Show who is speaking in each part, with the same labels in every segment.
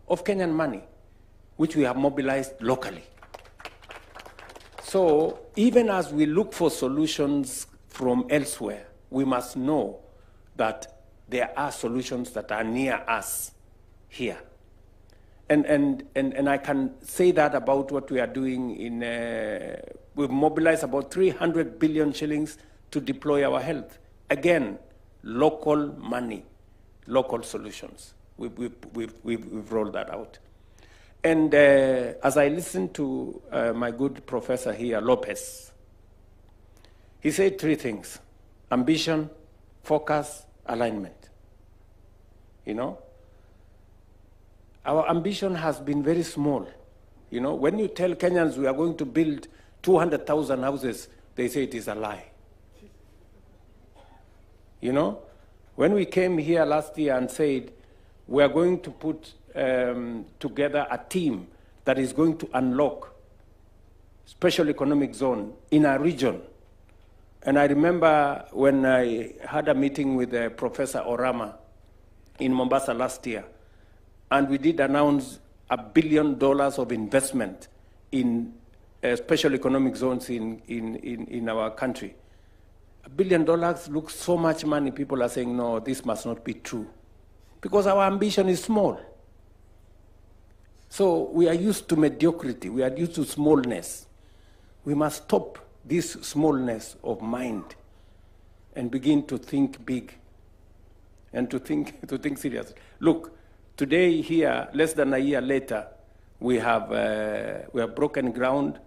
Speaker 1: of Kenyan money, which we have mobilized locally. So even as we look for solutions from elsewhere, we must know that there are solutions that are near us here. And I can say that about what we are doing in, we've mobilized about 300 billion shillings to deploy our health. Again, local money, local solutions. We've rolled that out. And as I listened to my good professor here, Lopez, he said three things: ambition, focus, alignment. You know, our ambition has been very small. You know, when you tell Kenyans we are going to build 200,000 houses, they say it is a lie. You know, when we came here last year and said we are going to put together a team that is going to unlock special economic zone in our region. And I remember when I had a meeting with Professor Orama in Mombasa last year, and we did announce $1 billion of investment in special economic zones in our country. $1 billion looks so much money. People are saying, no, this must not be true, because our ambition is small. So we are used to mediocrity. We are used to smallness. We must stop this smallness of mind and begin to think big and to think seriously. Look, today here, less than a year later, we have broken ground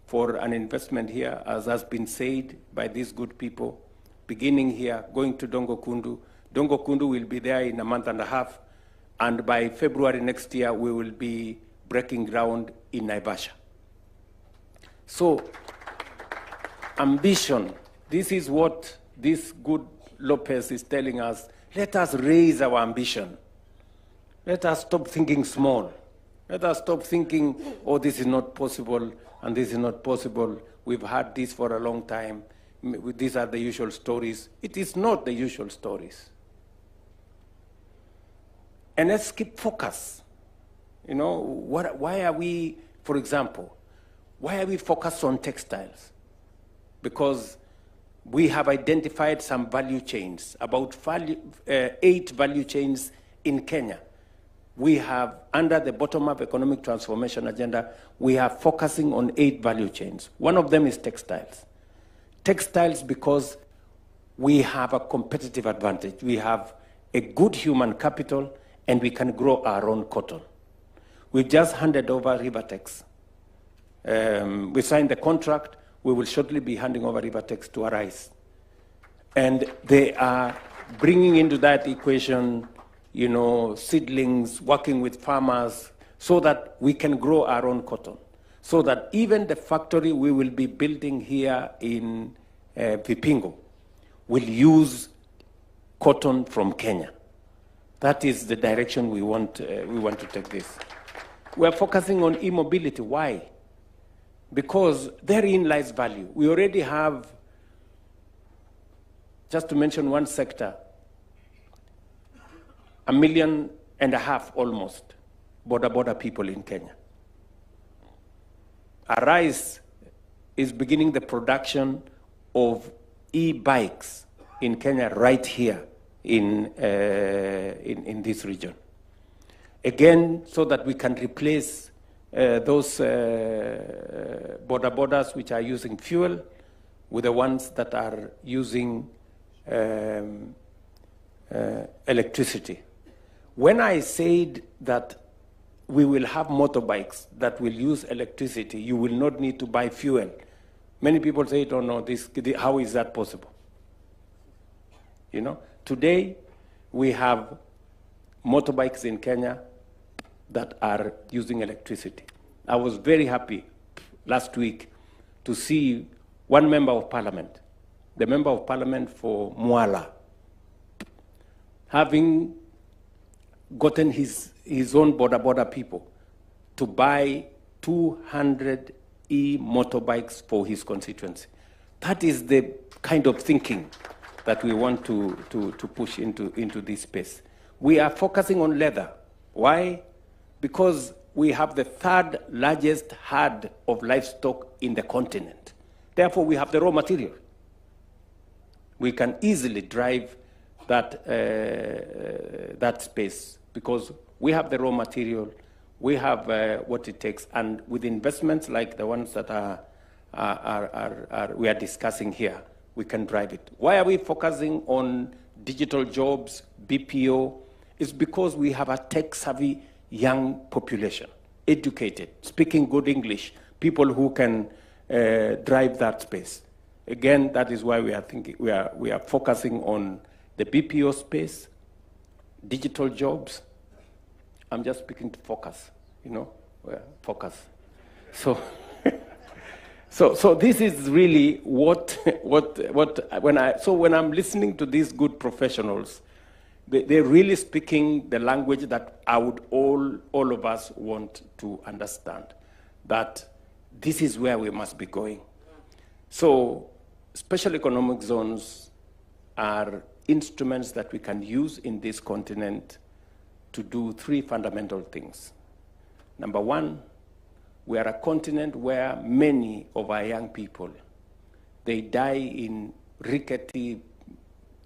Speaker 1: for an investment here, as has been said by these good people, beginning here, going to Dongo Kundu. Dongo Kundu will be there in a month and a half, and by February next year, we will be breaking ground in Naivasha. So, ambition, this is what this good Lopez is telling us. Let us raise our ambition. Let us stop thinking small. Let us stop thinking, oh, this is not possible, and this is not possible. We've had this for a long time. These are the usual stories. It is not the usual stories. And let's keep focus. You know, why are we, for example, why are we focused on textiles? Because we have identified some value chains, about 8 value chains in Kenya. We have, under the bottom-up economic transformation agenda, we are focusing on 8 value chains. One of them is textiles. Textiles because we have a competitive advantage. We have a good human capital, and we can grow our own cotton. We just handed over Rivertex. We signed the contract. We will shortly be handing over Rivertex to Arise. And they are bringing into that equation, you know, seedlings, working with farmers, so that we can grow our own cotton. So that even the factory we will be building here in Vipingo will use cotton from Kenya. That is the direction we want to take this. We are focusing on e-mobility. Why? Because therein lies value. We already have, just to mention one sector, 1.5 million almost border people in Kenya. Arise is beginning the production of e-bikes in Kenya right here in this region. Again, so that we can replace those borders which are using fuel with the ones that are using electricity. When I said that we will have motorbikes that will use electricity, you will not need to buy fuel. Many people say, oh no, how is that possible? You know, today we have motorbikes in Kenya that are using electricity. I was very happy last week to see one member of parliament, the member of parliament for Mwala, having gotten his own border people to buy 200 e-motorbikes for his constituency. That is the kind of thinking that we want to push into this space. We are focusing on leather. Why? because we have the third largest herd of livestock in the continent. Therefore, we have the raw material. We can easily drive that, that space because we have the raw material, we have what it takes, and with investments like the ones that we are discussing here, we can drive it. Why are we focusing on digital jobs, BPO? It's because we have a tech-savvy young population, educated, speaking good English, people who can drive that space. Again, that is why we are focusing on the BPO space, digital jobs. I'm just speaking to focus, you know, focus. So, so this is really when I'm listening to these good professionals, they're really speaking the language that I would all of us want to understand, that this is where we must be going. So special economic zones are instruments that we can use in this continent to do three fundamental things. Number one, we are a continent where many of our young people, they die in rickety,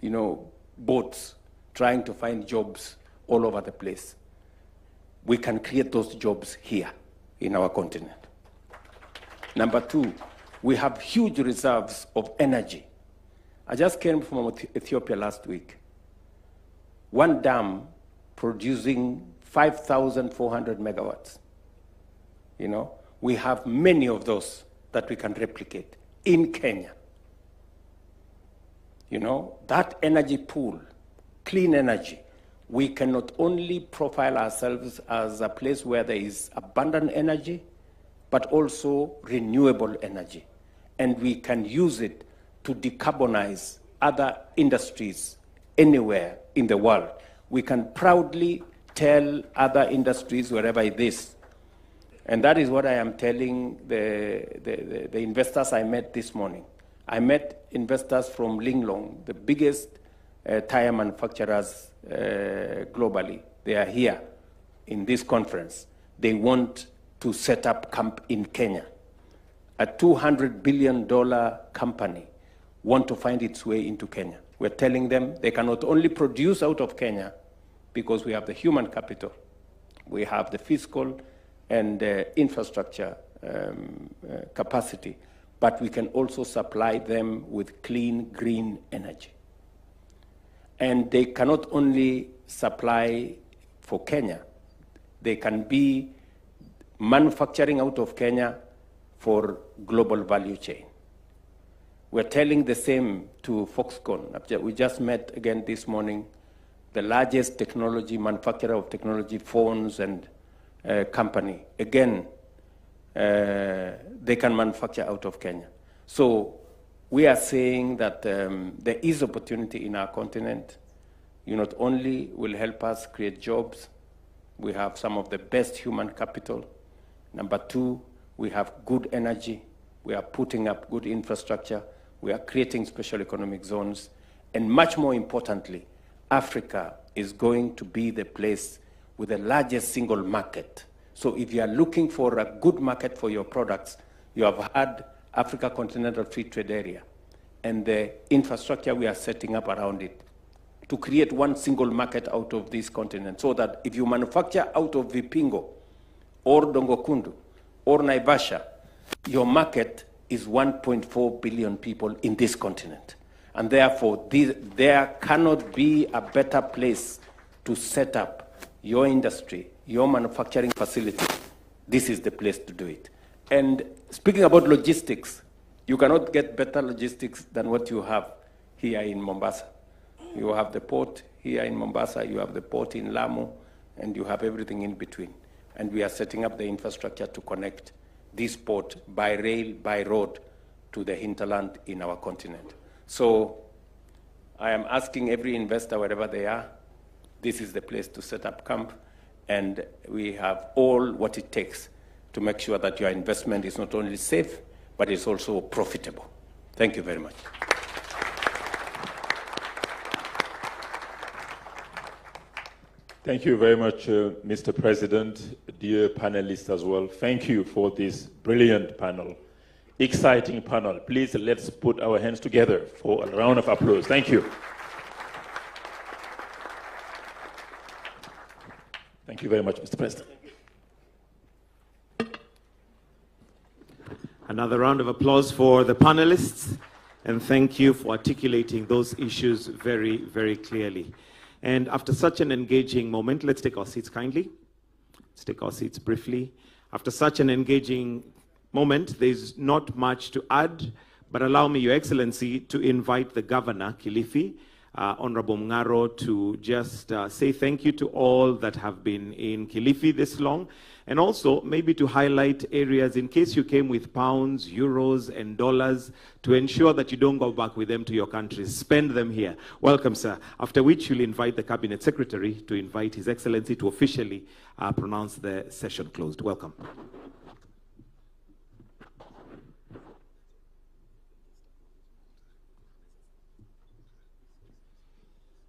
Speaker 1: you know, boats trying to find jobs all over the place. We can create those jobs here in our continent. Number two, we have huge reserves of energy. I just came from Ethiopia last week. One dam producing 5,400 megawatts. You know, we have many of those that we can replicate in Kenya. You know, that energy pool, clean energy, we can not only profile ourselves as a place where there is abundant energy, but also renewable energy. And we can use it to decarbonize other industries anywhere in the world. We can proudly tell other industries wherever it is. And that is what I am telling the investors I met this morning. I met investors from Linglong, the biggest tire manufacturers globally. They are here in this conference. They want to set up camp in Kenya. A $200 billion company want to find its way into Kenya. We're telling them they cannot only produce out of Kenya because we have the human capital, we have the fiscal and infrastructure capacity, but we can also supply them with clean, green energy. And they cannot only supply for Kenya, they can be manufacturing out of Kenya for global value chain. We're telling the same to Foxconn. We just met again this morning, the largest technology manufacturer of technology phones and company. Again, they can manufacture out of Kenya. So we are saying that there is opportunity in our continent. You not only will help us create jobs, we have some of the best human capital. Number two, we have good energy. We are putting up good infrastructure. We are creating special economic zones. And much more importantly, Africa is going to be the place with the largest single market. So if you are looking for a good market for your products, you have had Africa Continental Free Trade Area and the infrastructure we are setting up around it to create one single market out of this continent, so that if you manufacture out of Vipingo or Dongokundu or Naivasha, your market is 1.4 billion people in this continent. And therefore, there cannot be a better place to set up your industry, your manufacturing facility. This is the place to do it. And speaking about logistics, you cannot get better logistics than what you have here in Mombasa. You have the port here in Mombasa, you have the port in Lamu, and you have everything in between. And we are setting up the infrastructure to connect this port by rail, by road, to the hinterland in our continent. So I am asking every investor, wherever they are, this is the place to set up camp, and we have all what it takes to make sure that your investment is not only safe, but it's also profitable. Thank you very much.
Speaker 2: Thank you very much, Mr. President, dear panelists as well. Thank you for this brilliant panel, exciting panel. Please, let's put our hands together for a round of applause. Thank you. Thank you very much, Mr. President.
Speaker 3: Another round of applause for the panelists, and thank you for articulating those issues very, very clearly. And after such an engaging moment, let's take our seats kindly. Let's take our seats briefly. After such an engaging moment, there's not much to add, but allow me, Your Excellency, to invite the Governor, Kilifi, Honorable Mngaro, to just say thank you to all that have been in Kilifi this long, and also maybe to highlight areas in case you came with pounds, euros, and dollars, to ensure that you don't go back with them to your countries. Spend them here. Welcome, sir. After which you'll invite the Cabinet Secretary to invite His Excellency to officially pronounce the session closed. Welcome.